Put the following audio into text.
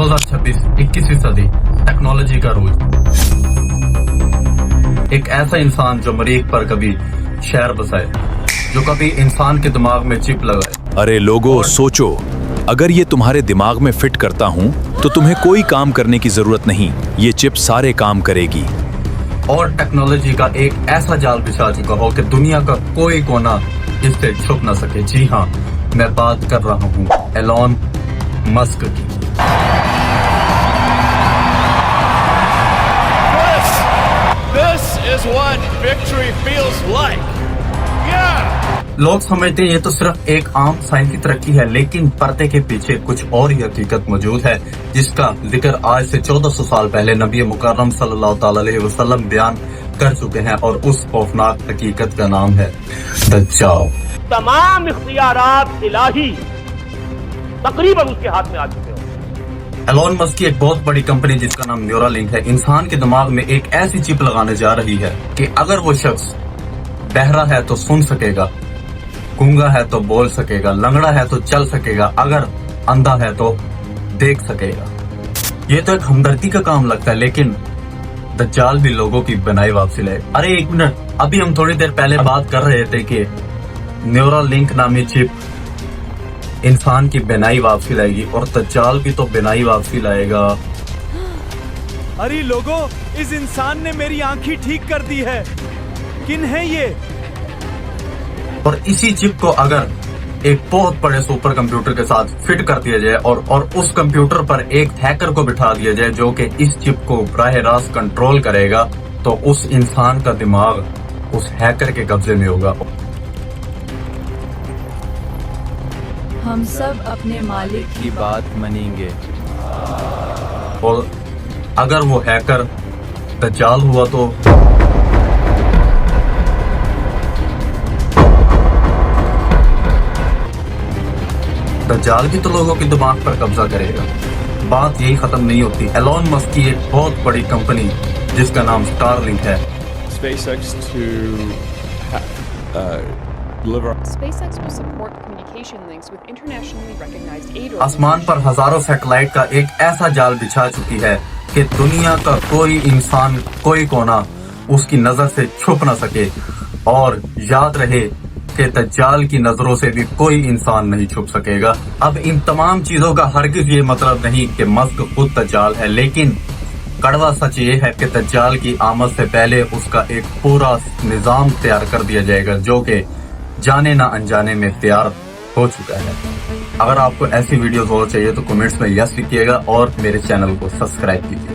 2026 21वीं सदी टेक्नोलॉजी का रूज। एक ऐसा इंसान जो मरीख पर कभी शहर बसाए, जो कभी इंसान के दिमाग में चिप लगाए। अरे लोगों, सोचो, अगर ये तुम्हारे दिमाग में फिट करता हूँ तो तुम्हें कोई काम करने की जरूरत नहीं, ये चिप सारे काम करेगी। और टेक्नोलॉजी का एक ऐसा जाल बिछा चुका हो कि दुनिया का कोई कोना इससे छुप न सके। जी हाँ, मैं बात कर रहा हूँ एलॉन मस्क की। This is what victory feels like. Yeah. लोग समझते हैं ये तो सिर्फ एक आम साइंसी तरक्की है, लेकिन पर्दे के पीछे कुछ और ही हकीकत मौजूद है, जिसका जिक्र आज से 1400 साल पहले नबी मुकर्रम सल्लल्लाहु अलैहि वसल्लम बयान कर चुके हैं, और उस खौफनाक हकीकत का नाम है दज्जाल। तमाम इख्तियारात इलाही तकरीबन उसके हाथ में आ चुके हो। एलॉन मस्क की एक बहुत बड़ी कंपनी जिसका नाम न्यूरालिंक है, इंसान के दिमाग में एक ऐसी चिप लगाने जा रही है कि अगर वो शख्स बहरा है तो सुन सकेगा, गूंगा है तो बोल सकेगा, लंगड़ा है तो चल सकेगा, अगर अंधा है तो देख सकेगा। ये तो एक हमदर्दी का काम लगता है, लेकिन दज्जाल भी लोगों की बनाई वापसी लाए। अरे एक मिनट, अभी हम थोड़ी देर पहले बात कर रहे थे कि न्यूरालिंक नामी चिप इंसान की बनाई वापसी लाएगी, और दज्जाल भी तो बनाई वापसी लाएगा। अरे लोगों, इस इंसान ने मेरी आंखें ठीक कर दी है। किन है ये? और इसी चिप को अगर एक बहुत बड़े सुपर कंप्यूटर के साथ फिट कर दिया जाए और उस कंप्यूटर पर एक हैकर को बिठा दिया जाए जो कि इस चिप को बराह रास्त कंट्रोल करेगा, तो उस इंसान का दिमाग उस हैकर के कब्जे में होगा। हम सब अपने मालिक की बात मानेंगे। और अगर वो हैकर दज्जाल हुआ तो दज्जाल भी तो लोगों के दिमाग पर कब्जा करेगा। बात यही खत्म नहीं होती। एलॉन मस्क की एक बहुत बड़ी कंपनी जिसका नाम स्टारलिंक है, SpaceX to deliver. SpaceX will support communication links with internationally recognized aid आसमान पर organizations. हजारों सैटेलाइट का एक ऐसा जाल बिछा चुकी है कि दुनिया का कोई इंसान, कोई कोना उसकी नजर से छुप ना सके। और याद रहे कि दज्जाल की नजरों से भी कोई इंसान नहीं छुप सकेगा। अब इन तमाम चीजों का हरगिज ये मतलब नहीं कि मस्क खुद दज्जाल है, लेकिन कड़वा सच ये है कि दज्जाल की आमद से पहले उसका एक पूरा निजाम तैयार कर दिया जाएगा, जो कि जाने ना अनजाने में तैयार हो चुका है। अगर आपको ऐसी वीडियोस और चाहिए तो कमेंट्स में यस लिखिएगा और मेरे चैनल को सब्सक्राइब कीजिए।